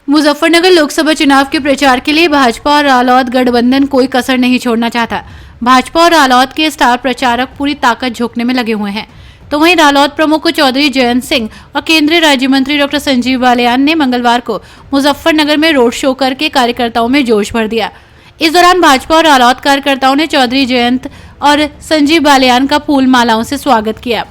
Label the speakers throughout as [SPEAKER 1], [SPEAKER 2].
[SPEAKER 1] मुजफ्फरनगर लोकसभा चुनाव के प्रचार के लिए भाजपा और रालोद गठबंधन कोई कसर नहीं छोड़ना चाहता। भाजपा और रालोद के स्टार प्रचारक पूरी ताकत झोंकने में लगे हुए हैं। तो वहीं रालोद प्रमुख चौधरी जयंत सिंह और केंद्रीय राज्य मंत्री डॉक्टर संजीव बालियान ने मंगलवार को मुजफ्फरनगर में रोड शो करके कार्यकर्ताओं में जोश भर दिया। इस दौरान भाजपा और रालोद कार्यकर्ताओं ने चौधरी जयंत और संजीव बालियान का फूल मालाओं से स्वागत किया।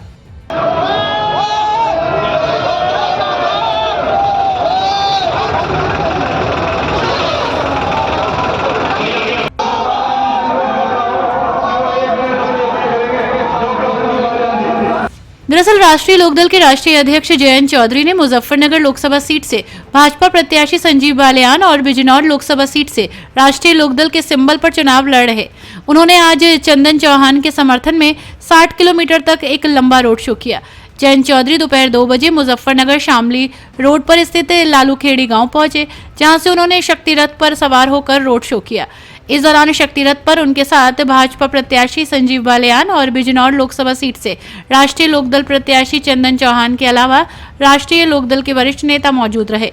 [SPEAKER 1] दरअसल राष्ट्रीय लोकदल के राष्ट्रीय अध्यक्ष जयंत चौधरी ने मुजफ्फरनगर लोकसभा सीट से भाजपा प्रत्याशी संजीव बालियान और बिजनौर लोकसभा सीट से राष्ट्रीय लोकदल के सिंबल पर चुनाव लड़ रहे उन्होंने आज चंदन चौहान के समर्थन में 60 किलोमीटर तक एक लंबा रोड शो किया। जयंत चौधरी दोपहर 2 बजे मुजफ्फरनगर शामली रोड पर स्थित लालूखेड़ी गांव पहुंचे, जहां से उन्होंने शक्ति रथ पर सवार होकर रोड शो किया। इस दौरान शक्ति रथ पर उनके साथ भाजपा प्रत्याशी संजीव बालियान और बिजनौर लोकसभा सीट से राष्ट्रीय लोकदल प्रत्याशी चंदन चौहान के अलावा राष्ट्रीय लोकदल के वरिष्ठ नेता मौजूद रहे।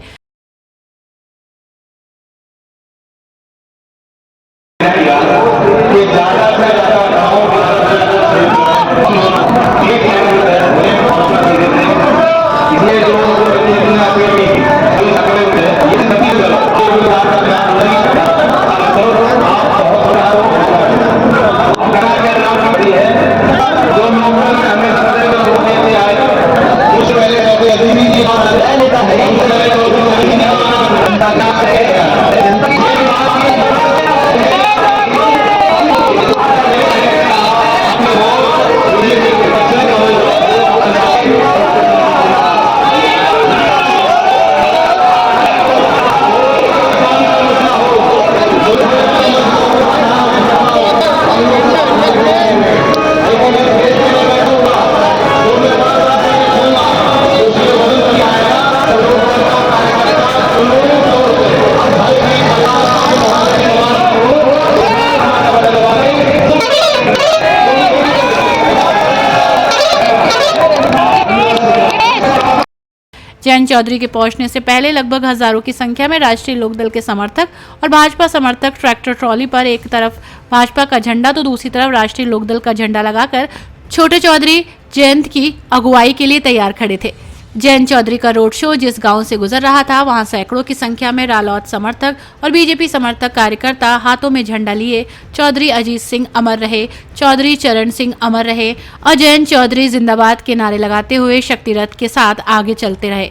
[SPEAKER 1] जयंत चौधरी के पहुंचने से पहले लगभग हजारों की संख्या में राष्ट्रीय लोकदल के समर्थक और भाजपा समर्थक ट्रैक्टर ट्रॉली पर एक तरफ भाजपा का झंडा तो दूसरी तरफ राष्ट्रीय लोकदल का झंडा लगाकर छोटे चौधरी जयंत की अगुवाई के लिए तैयार खड़े थे। जयंत चौधरी का रोड शो जिस गांव से गुजर रहा था, वहां सैकड़ों की संख्या में रालोद समर्थक और बीजेपी समर्थक कार्यकर्ता हाथों में झंडा लिए चौधरी अजीत सिंह अमर रहे, चौधरी चरण सिंह अमर रहे और जयंत चौधरी जिंदाबाद के नारे लगाते हुए शक्ति रथ के साथ आगे चलते रहे।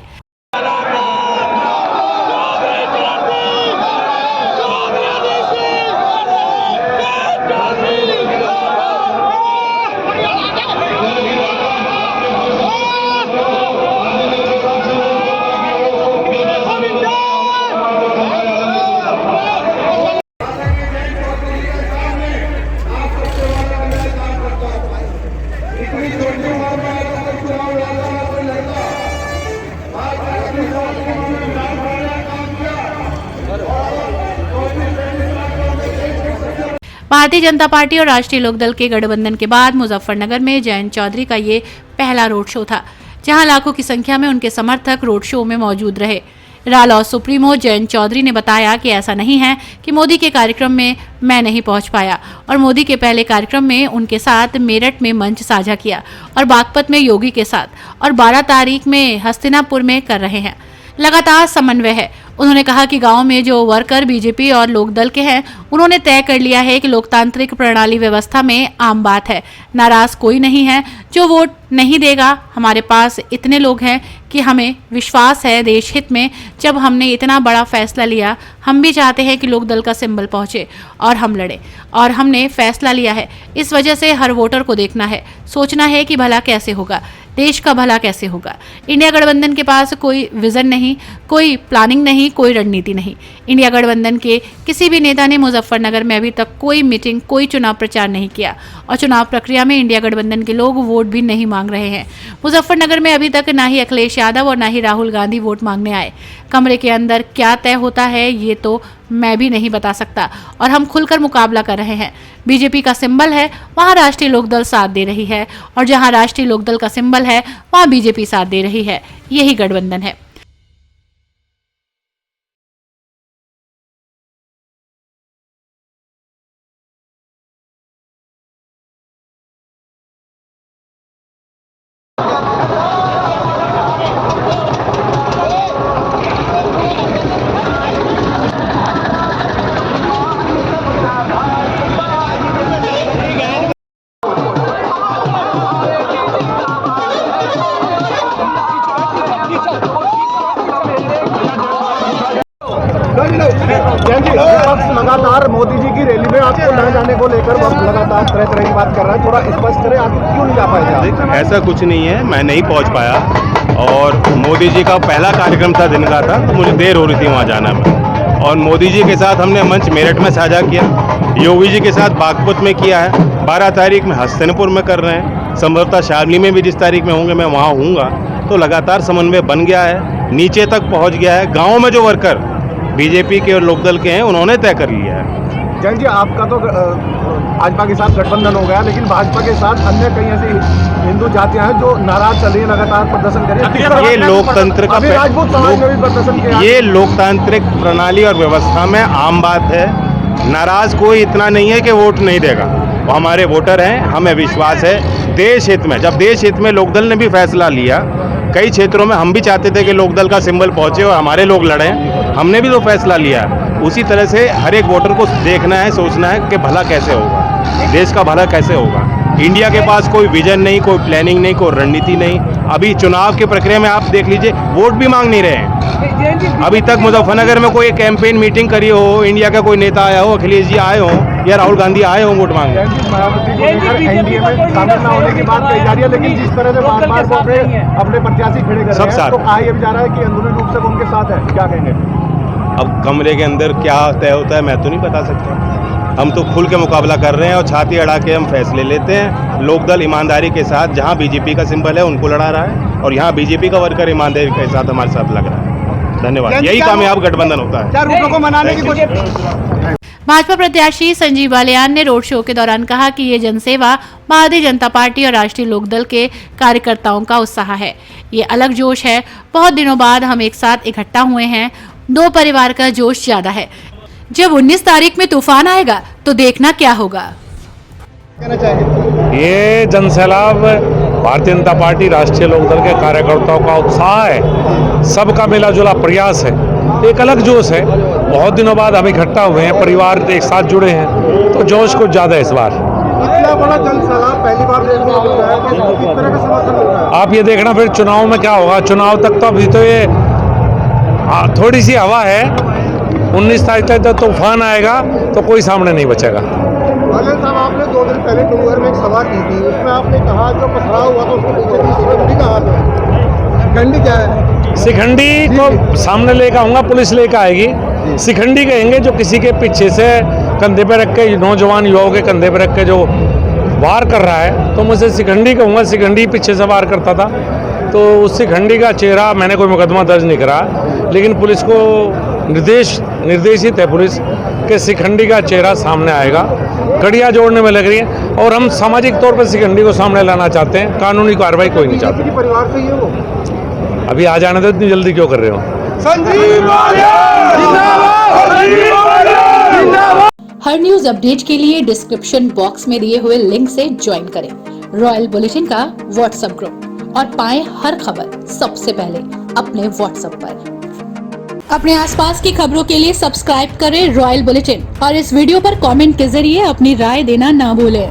[SPEAKER 1] भारतीय जनता पार्टी और राष्ट्रीय लोकदल के गठबंधन के बाद मुजफ्फरनगर में जयंत चौधरी का ये पहला रोड शो था, जहां लाखों की संख्या में उनके समर्थक रोड शो में मौजूद रहे। रालोद सुप्रीमो जयंत चौधरी ने बताया कि ऐसा नहीं है कि मोदी के कार्यक्रम में मैं नहीं पहुंच पाया और मोदी के पहले कार्यक्रम में उनके साथ मेरठ में मंच साझा किया और बागपत में योगी के साथ और 12 तारीख में हस्तिनापुर में कर रहे हैं। लगातार समन्वय है। उन्होंने कहा कि गांव में जो वर्कर बीजेपी और लोकदल के हैं, उन्होंने तय कर लिया है कि लोकतांत्रिक प्रणाली व्यवस्था में आम बात है, नाराज कोई नहीं है जो वोट नहीं देगा। हमारे पास इतने लोग हैं कि हमें विश्वास है देश हित में। जब हमने इतना बड़ा फैसला लिया, हम भी चाहते हैं कि लोकदल का सिंबल पहुंचे और हम लड़े और हमने फैसला लिया है। इस वजह से हर वोटर को देखना है, सोचना है कि भला कैसे होगा, देश का भला कैसे होगा। इंडिया गठबंधन के पास कोई विजन नहीं, कोई प्लानिंग नहीं, कोई रणनीति नहीं। इंडिया गठबंधन के किसी भी नेता ने मुजफ्फरनगर में अभी तक कोई मीटिंग, कोई चुनाव प्रचार नहीं किया और चुनाव प्रक्रिया में इंडिया गठबंधन के लोग वोट भी नहीं मांग रहे हैं। मुजफ्फरनगर में अभी तक ना ही अखिलेश यादव और ना ही राहुल गांधी वोट मांगने आए। कमरे के अंदर क्या तय होता है ये तो मैं भी नहीं बता सकता और हम खुलकर मुकाबला कर रहे हैं। बीजेपी का सिंबल है, वहां राष्ट्रीय लोकदल साथ दे रही है और जहां राष्ट्रीय लोकदल का सिंबल है वहां बीजेपी साथ दे रही है। यही गठबंधन है।
[SPEAKER 2] लगातार मोदी जी की रैली में आपको न जाने को लेकर लगातार तरह तरह की बात कर रहा है, थोड़ा स्पष्ट करें आखिर क्यों नहीं जा पाए?
[SPEAKER 3] ऐसा कुछ नहीं है, मैं नहीं पहुंच पाया और मोदी जी का पहला कार्यक्रम था दिन का था, तो मुझे देर हो रही थी वहां जाना में। और मोदी जी के साथ हमने मंच मेरठ में साझा किया, योगी जी के साथ बागपत में किया है, 12 तारीख में हसनपुर में कर रहे हैं, संभवतः शामली में भी जिस तारीख में होंगे मैं वहाँ हूँगा। तो लगातार समन्वय बन गया है, नीचे तक पहुँच गया है। गाँव में जो वर्कर बीजेपी के और लोकदल के हैं उन्होंने तय कर लिया है।
[SPEAKER 2] जैन जी, आपका तो भाजपा के साथ गठबंधन हो गया, लेकिन भाजपा के साथ अन्य कई ऐसी हिंदू जातियां हैं जो नाराज चल रही है, लगातार प्रदर्शन कर रही है।
[SPEAKER 3] ये लोकतंत्र का
[SPEAKER 2] राजपूत समाज में भी प्रदर्शन किया,
[SPEAKER 3] ये लोकतांत्रिक प्रणाली और व्यवस्था में आम बात है। नाराज कोई इतना नहीं है कि वोट नहीं देगा, वो हमारे वोटर हैं, हमें विश्वास है। देश हित में, जब देश हित में लोकदल ने भी फैसला लिया, कई क्षेत्रों में हम भी चाहते थे कि लोकदल का सिंबल पहुंचे और हमारे लोग लड़ें, हमने भी तो फैसला लिया। उसी तरह से हर एक वोटर को देखना है, सोचना है कि भला कैसे होगा, देश का भला कैसे होगा। इंडिया के पास कोई विजन नहीं, कोई प्लानिंग नहीं, कोई रणनीति नहीं। अभी चुनाव की प्रक्रिया में आप देख लीजिए, वोट भी मांग नहीं रहे हैं। अभी तक मुजफ्फरनगर में कोई कैंपेन मीटिंग करी हो, इंडिया का कोई नेता आया हो, अखिलेश जी आए हो या राहुल गांधी आए हो वोट मांगने।
[SPEAKER 2] एनडीए में शामिल न होने की बात कही जा रही है, लेकिन जिस तरह से बार-बार वो अपने प्रत्याशी खड़े कर रहे हैं, तो कहा यह भी जा रहा है कि अंदरूनी रूप से उनके साथ है। क्या कहेंगे?
[SPEAKER 3] अब कमरे के अंदर क्या तय होता है मैं तो नहीं बता सकता। हम तो खुल के मुकाबला कर रहे हैं और छाती अड़ा के हम फैसले लेते हैं। लोकदल ईमानदारी के साथ जहां बीजेपी का सिंबल है उनको लड़ा रहा है और यहां बीजेपी का वर्कर ईमानदारी के साथ हमारे साथ लग रहा है। धन्यवाद। यही कामयाब गठबंधन होता है।
[SPEAKER 2] क्या रूपों को मनाने की कोशिश?
[SPEAKER 1] भाजपा प्रत्याशी संजीव बालियान ने रोड शो के दौरान कहा कि ये जनसेवा भारतीय जनता पार्टी और राष्ट्रीय लोकदल के कार्यकर्ताओं का उत्साह है। ये अलग जोश है। बहुत दिनों बाद हम एक साथ इकट्ठा हुए हैं। दो परिवार का जोश ज्यादा है। जब 19 तारीख में तूफान आएगा तो देखना क्या होगा।
[SPEAKER 4] ये जनसैलाब भारतीय जनता पार्टी राष्ट्रीय लोकदल के कार्यकर्ताओं का उत्साह है, सबका मिला जुला प्रयास है, एक अलग जोश है। बहुत दिनों बाद हम इकट्ठा हुए हैं, परिवार एक साथ जुड़े हैं, तो जोश कुछ ज़्यादा है इस बार।
[SPEAKER 2] इतना बड़ा जनसैलाब पहली बार देखने को मिल रहा है, किस तरह का समर्थन हो रहा है?
[SPEAKER 4] आप ये देखना फिर चुनाव में क्या होगा। चुनाव तक तो अभी तो ये थोड़ी सी हवा है, 19 तारीख तक जब तूफान आएगा तो कोई सामने नहीं बचेगा।
[SPEAKER 2] बालियान साहब, आपने 2 दिन पहले डूंगर में एक सभा की थी, उसमें आपने कहा जो पथराव हुआ था उसको शिखंडी कहा था। शिखंडी क्या है?
[SPEAKER 4] शिखंडी को सामने लेकर आऊँगा, पुलिस लेकर आएगी। शिखंडी कहेंगे जो किसी के पीछे से कंधे पे रख के, नौजवान युवाओं के कंधे पे रख के जो वार कर रहा है, तो मुझे शिखंडी कहूँगा। शिखंडी पीछे से वार करता था, तो उस शिखंडी का चेहरा, मैंने कोई मुकदमा दर्ज नहीं करा, लेकिन पुलिस को निर्देशित है पुलिस के शिखंडी का चेहरा सामने आएगा। कड़ियाँ जोड़ने में लग रही है और हम सामाजिक तौर पर शिखंडी को सामने लाना चाहते हैं। कानूनी कार्रवाई कोई नहीं चाहता।
[SPEAKER 2] परिवार से ही है वो?
[SPEAKER 4] अभी आ जाने दो, इतनी जल्दी क्यों कर रहे हो?
[SPEAKER 1] हर न्यूज अपडेट के लिए डिस्क्रिप्शन बॉक्स में दिए हुए लिंक से ज्वाइन करें रॉयल बुलेटिन का व्हाट्सएप ग्रुप और पाएं हर खबर सबसे पहले अपने व्हाट्सएप पर। अपने आसपास की खबरों के लिए सब्सक्राइब करें रॉयल बुलेटिन और इस वीडियो पर कमेंट के जरिए अपनी राय देना ना भूलें।